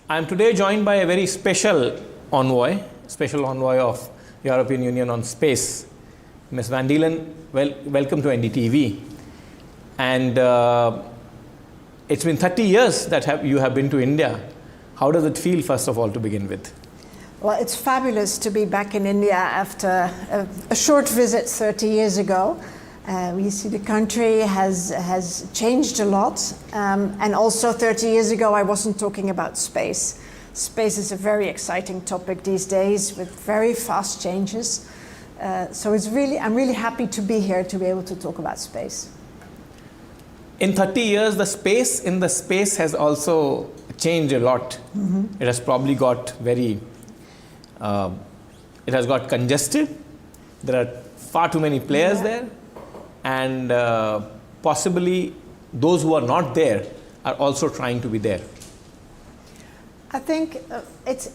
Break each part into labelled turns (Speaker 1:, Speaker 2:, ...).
Speaker 1: I am today joined by a very special envoy of European Union on space, Ms. Van Deelen. Welcome to NDTV. And it's been 30 years that you have been to India. How does it feel, first of all, to begin with?
Speaker 2: Well, it's fabulous to be back in India after a short visit 30 years ago. We see the country has changed a lot, and also 30 years ago I wasn't talking about space. Space is a very exciting topic these days with very fast changes. So I'm really happy to be here to be able to talk about space.
Speaker 1: In 30 years, the space has also changed a lot. Mm-hmm. It has probably got it has got congested. There are far too many players there. And possibly those who are not there are also trying to be there.
Speaker 2: I think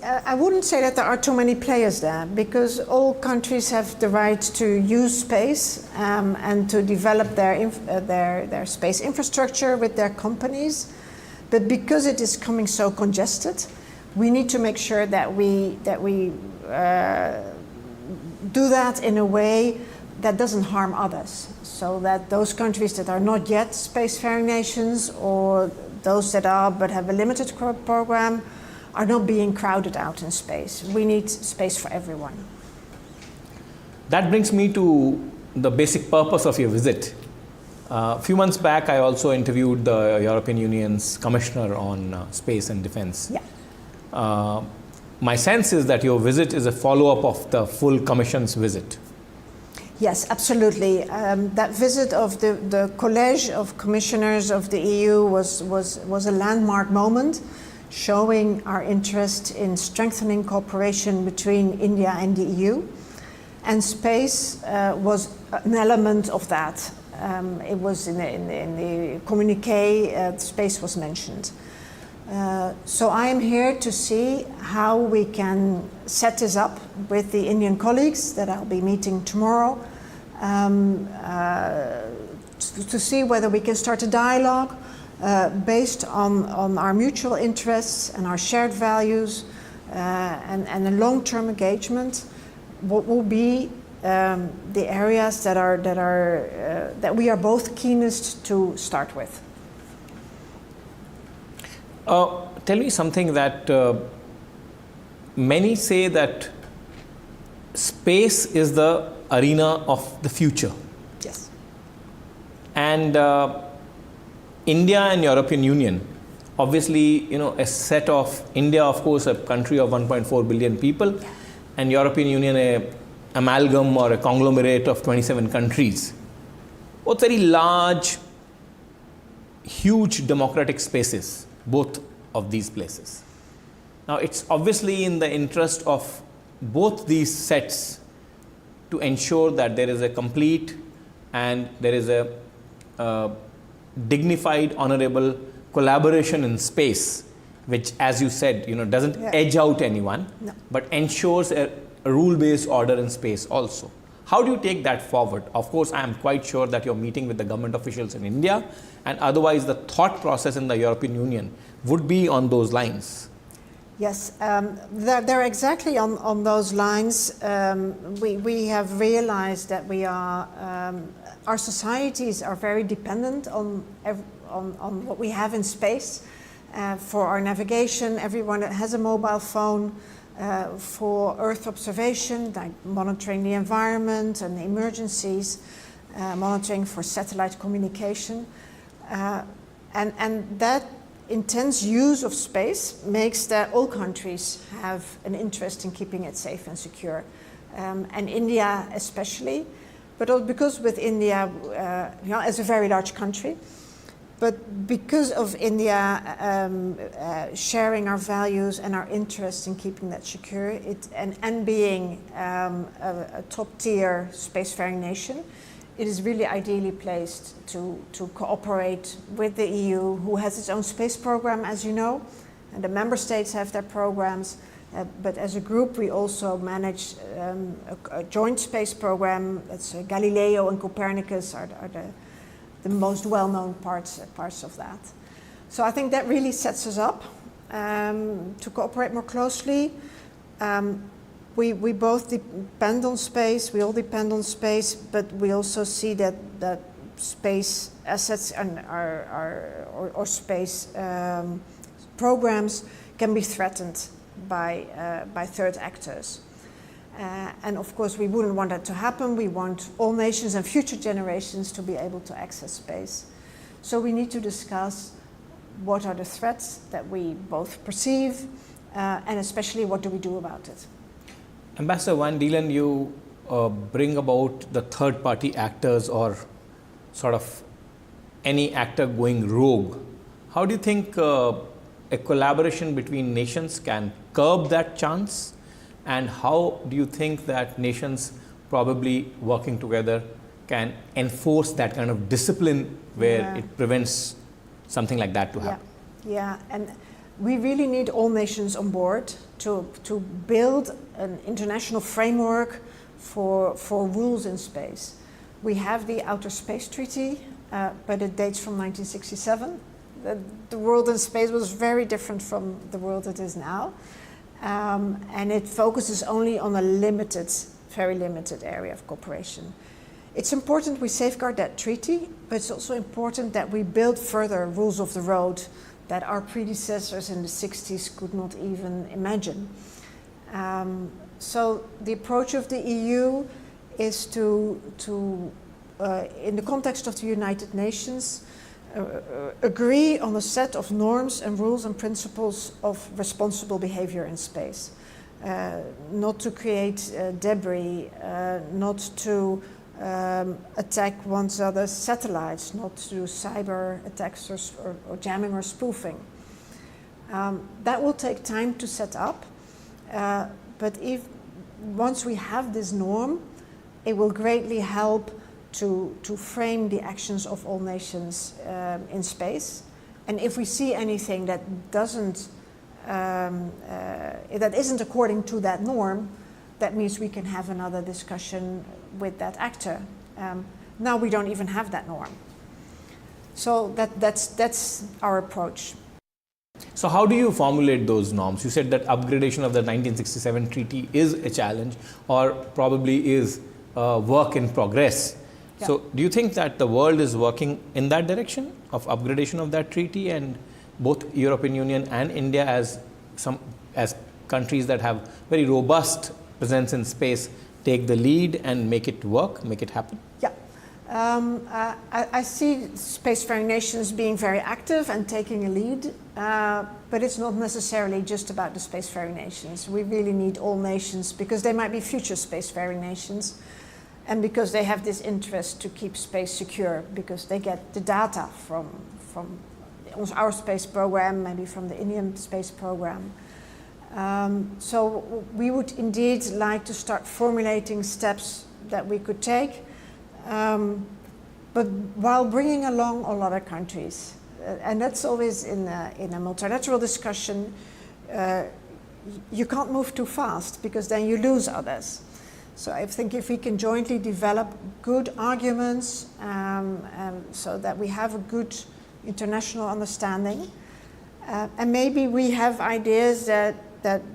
Speaker 2: I wouldn't say that there are too many players there, because all countries have the right to use space and to develop their space infrastructure with their companies. But because it is coming so congested, we need to make sure that we do that in a way that doesn't harm others. So that those countries that are not yet spacefaring nations, or those that are but have a limited program, are not being crowded out in space. We need space for everyone.
Speaker 1: That brings me to the basic purpose of your visit. A few months back, I also interviewed the European Union's Commissioner on Space and Defense.
Speaker 2: Yeah.
Speaker 1: My sense is that your visit is a follow-up of the full Commission's visit.
Speaker 2: Yes, absolutely. That visit of the College of Commissioners of the EU was a landmark moment, showing our interest in strengthening cooperation between India and the EU. And space was an element of that. It was in the communiqué, space was mentioned. So I am here to see how we can set this up with the Indian colleagues that I'll be meeting tomorrow, to see whether we can start a dialogue based on our mutual interests and our shared values, and a long-term engagement. What will be the areas that we are both keenest to start with?
Speaker 1: Tell me something that many say that space is the arena of the future.
Speaker 2: Yes.
Speaker 1: And India and European Union, obviously, a set of India, of course, a country of 1.4 billion people, and European Union, a amalgam or a conglomerate of 27 countries. Both very large, huge democratic spaces, both of these places. Now, it's obviously in the interest of both these sets to ensure that there is a complete and there is a dignified, honorable collaboration in space, which, as you said, doesn't edge out anyone, but ensures a rule-based order in space also. How do you take that forward? Of course, I am quite sure that you're meeting with the government officials in India, and otherwise the thought process in the European Union would be on those lines.
Speaker 2: Yes, they're exactly on those lines. We have realized that our societies are very dependent on what we have in space. For our navigation, everyone has a mobile phone. For Earth observation, like monitoring the environment and the emergencies, monitoring for satellite communication. And that intense use of space makes that all countries have an interest in keeping it safe and secure. And India especially, but also because with India, as a very large country, but because of India sharing our values and our interest in keeping that secure, and being a top-tier spacefaring nation, it is really ideally placed to cooperate with the EU, who has its own space program, as you know, and the member states have their programs. But as a group, we also manage a joint space program. That's Galileo and Copernicus are the most well-known parts of that. So I think that really sets us up to cooperate more closely. We both depend on space, we all depend on space, but we also see that space assets and or space programs can be threatened by third actors. And of course we wouldn't want that to happen. We want all nations and future generations to be able to access space. So we need to discuss what are the threats that we both perceive, and especially what do we do about it.
Speaker 1: Ambassador van Deelen, you bring about the third-party actors or sort of any actor going rogue. How do you think a collaboration between nations can curb that chance? And how do you think that nations probably working together can enforce that kind of discipline where it prevents something like that to happen?
Speaker 2: Yeah, and we really need all nations on board to build an international framework for rules in space. We have the Outer Space Treaty, but it dates from 1967. The world in space was very different from the world it is now. And it focuses only on a very limited area of cooperation. It's important we safeguard that treaty, but it's also important that we build further rules of the road that our predecessors in the 60s could not even imagine. So the approach of the EU is to in the context of the United Nations, agree on a set of norms and rules and principles of responsible behavior in space. Not to create debris, not to attack one's other satellites, not to do cyber attacks or jamming or spoofing. That will take time to set up, but once we have this norm, it will greatly help to frame the actions of all nations in space. And if we see anything that isn't according to that norm, that means we can have another discussion with that actor. Now we don't even have that norm. So that's our approach.
Speaker 1: So how do you formulate those norms? You said that upgradation of the 1967 treaty is a challenge, or probably is a work in progress. Yeah. So do you think that the world is working in that direction of upgradation of that treaty, and both European Union and India as countries that have very robust presence in space take the lead and make it work, make it happen?
Speaker 2: Yeah. I see spacefaring nations being very active and taking a lead, but it's not necessarily just about the spacefaring nations. We really need all nations, because they might be future spacefaring nations, and because they have this interest to keep space secure, because they get the data from our space program, maybe from the Indian space program. So we would indeed like to start formulating steps that we could take, but while bringing along all other countries. And that's always in a multilateral discussion. You can't move too fast, because then you lose others. So I think if we can jointly develop good arguments, so that we have a good international understanding, and maybe we have ideas that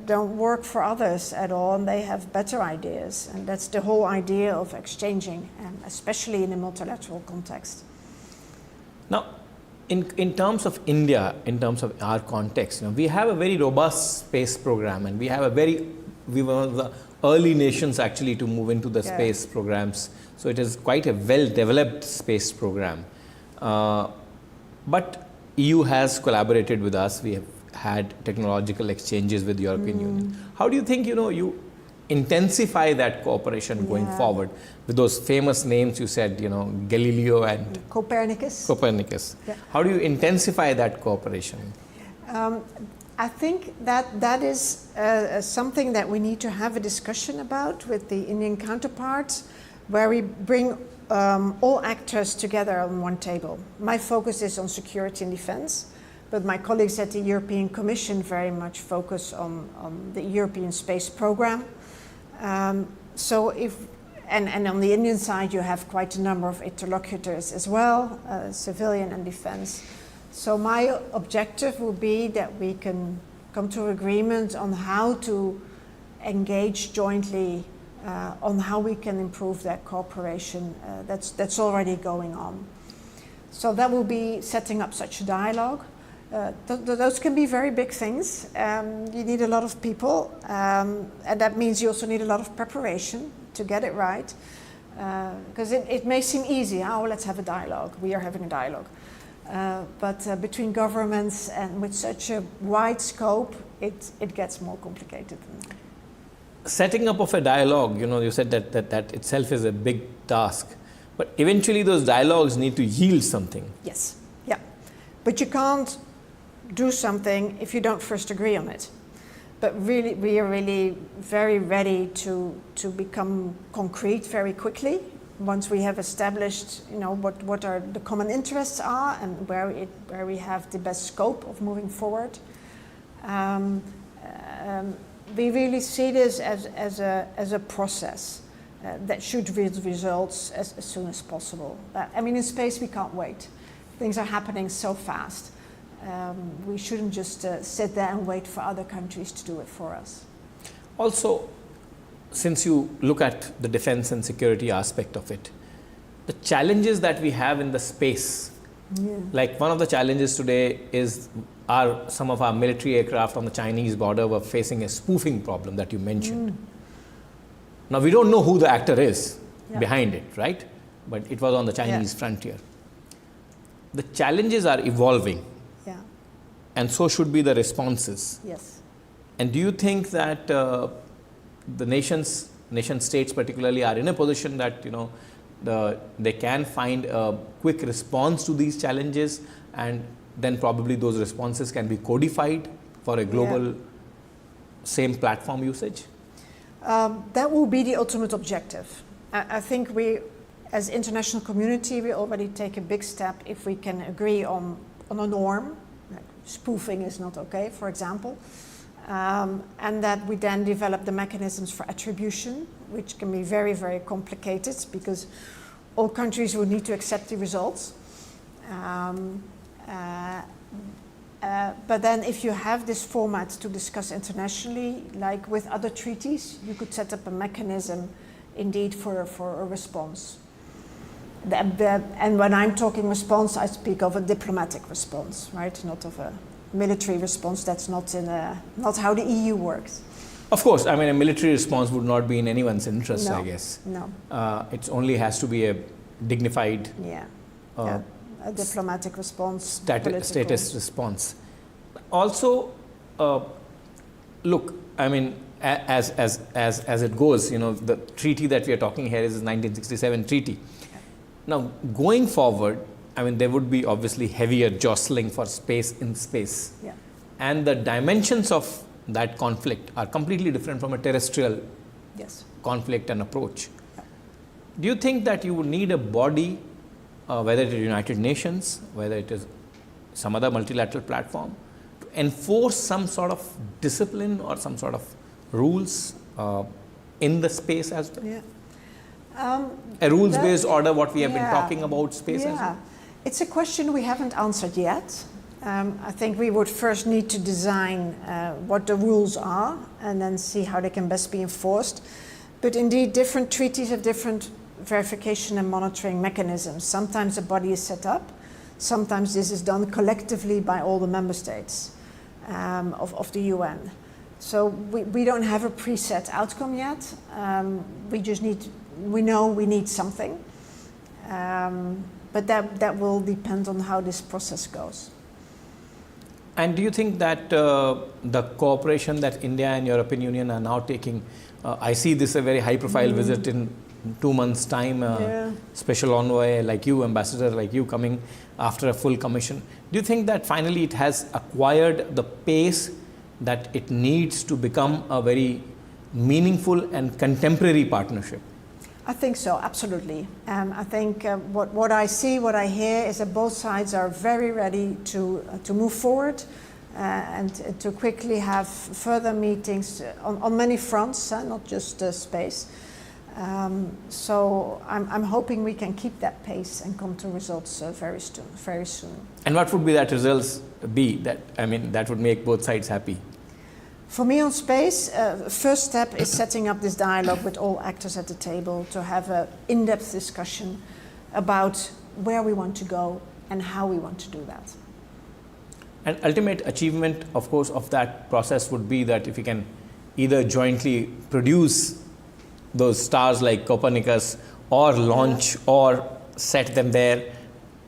Speaker 2: don't work for others at all, and they have better ideas. And that's the whole idea of exchanging, especially in a multilateral context.
Speaker 1: Now, in terms of India, in terms of our context, we have a very robust space program, and we were one of the early nations actually to move into the space programs. So it is quite a well-developed space program. But EU has collaborated with us. We have had technological exchanges with European Union. How do you think, you intensify that cooperation going forward with those famous names you said, Galileo and
Speaker 2: Copernicus.
Speaker 1: Yeah. How do you intensify that cooperation?
Speaker 2: I think that is something that we need to have a discussion about with the Indian counterparts, where we bring all actors together on one table. My focus is on security and defense, but my colleagues at the European Commission very much focus on the European Space Program. And on the Indian side, you have quite a number of interlocutors as well, civilian and defense. So my objective will be that we can come to agreement on how to engage jointly on how we can improve that cooperation that's already going on. So that will be setting up such a dialogue. Those can be very big things. You need a lot of people, and that means you also need a lot of preparation to get it right. Because it may seem easy, oh, let's have a dialogue. We are having a dialogue. But between governments and with such a wide scope, it gets more complicated than that.
Speaker 1: Setting up of a dialogue, you said that itself is a big task. But eventually those dialogues need to yield something.
Speaker 2: Yes, yeah. But you can't do something if you don't first agree on it. But really, we are really very ready to become concrete very quickly once we have established, what our the common interests are and where we have the best scope of moving forward. We really see this as a process that should yield results as soon as possible. In space we can't wait. Things are happening so fast. We shouldn't just sit there and wait for other countries to do it for us.
Speaker 1: Also, since you look at the defense and security aspect of it, the challenges that we have in the space, like one of the challenges today is some of our military aircraft on the Chinese border were facing a spoofing problem that you mentioned. Now we don't know who the actor is behind it, right? But it was on the Chinese frontier. The challenges are evolving. And so should be the responses.
Speaker 2: Yes.
Speaker 1: And do you think that the nation states particularly are in a position that they can find a quick response to these challenges, and then probably those responses can be codified for a global same platform usage?
Speaker 2: That will be the ultimate objective. I think we, as international community, we already take a big step if we can agree on a norm. Spoofing is not okay, for example, and that we then develop the mechanisms for attribution, which can be very, very complicated because all countries will need to accept the results. But then if you have this format to discuss internationally, like with other treaties, you could set up a mechanism indeed for a response. And when I'm talking response, I speak of a diplomatic response, right? Not of a military response. That's not how the EU works.
Speaker 1: Of course, a military response would not be in anyone's interest, I guess.
Speaker 2: No.
Speaker 1: It only has to be a dignified,
Speaker 2: a diplomatic response,
Speaker 1: status response. Also, look, as it goes, the treaty that we are talking here is the 1967 treaty. Now, going forward, there would be obviously heavier jostling for space in space. And the dimensions of that conflict are completely different from a terrestrial conflict and approach. Do you think that you would need a body, whether it is United Nations, whether it is some other multilateral platform, to enforce some sort of discipline or some sort of rules in the space as well? A rules-based order, what we have been talking about space as well?
Speaker 2: It's a question we haven't answered yet. I think we would first need to design what the rules are and then see how they can best be enforced. But indeed, different treaties have different verification and monitoring mechanisms. Sometimes a body is set up. Sometimes this is done collectively by all the member states of the UN. So we don't have a preset outcome yet. We know we need something. But that will depend on how this process goes.
Speaker 1: And do you think that the cooperation that India and European Union are now taking, I see this a very high profile visit in 2 months' time, special envoy like you, ambassador like you coming after a full commission. Do you think that finally it has acquired the pace that it needs to become a very meaningful and contemporary partnership?
Speaker 2: I think so, absolutely. I think what I see, what I hear is that both sides are very ready to move forward and to quickly have further meetings on many fronts, not just space. So I'm hoping we can keep that pace and come to results very soon.
Speaker 1: And what would be that results be that would make both sides happy?
Speaker 2: For me on space, first step is setting up this dialogue with all actors at the table to have an in-depth discussion about where we want to go and how we want to do that.
Speaker 1: And ultimate achievement, of course, of that process would be that if we can either jointly produce those stars like Copernicus, or launch or set them there,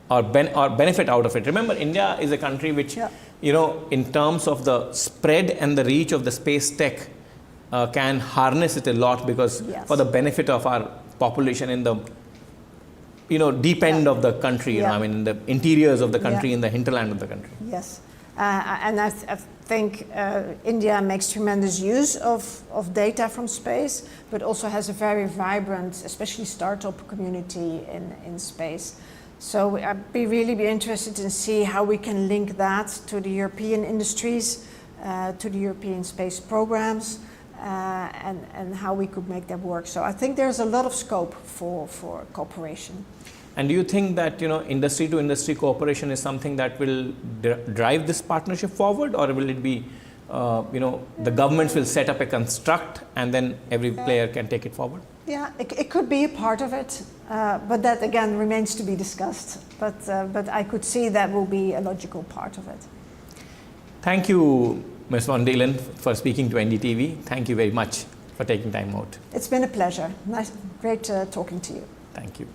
Speaker 1: or benefit out of it. Remember, India is a country which, in terms of the spread and the reach of the space tech, can harness it a lot, because for the benefit of our population in the deep end of the country, in the interiors of the country, in the hinterland of the country.
Speaker 2: Yes. And I think India makes tremendous use of data from space, but also has a very vibrant, especially startup community in space. So I'd really be interested in see how we can link that to the European industries, to the European space programs, and how we could make that work. So I think there's a lot of scope for cooperation.
Speaker 1: And do you think that industry to industry cooperation is something that will drive this partnership forward, or will it be the governments will set up a construct and then every player can take it forward?
Speaker 2: Yeah, it could be a part of it, but that again remains to be discussed. But I could see that will be a logical part of it.
Speaker 1: Thank you, Ms. van Deelen, for speaking to NDTV. Thank you very much for taking time out.
Speaker 2: It's been a pleasure. Great talking to you.
Speaker 1: Thank you.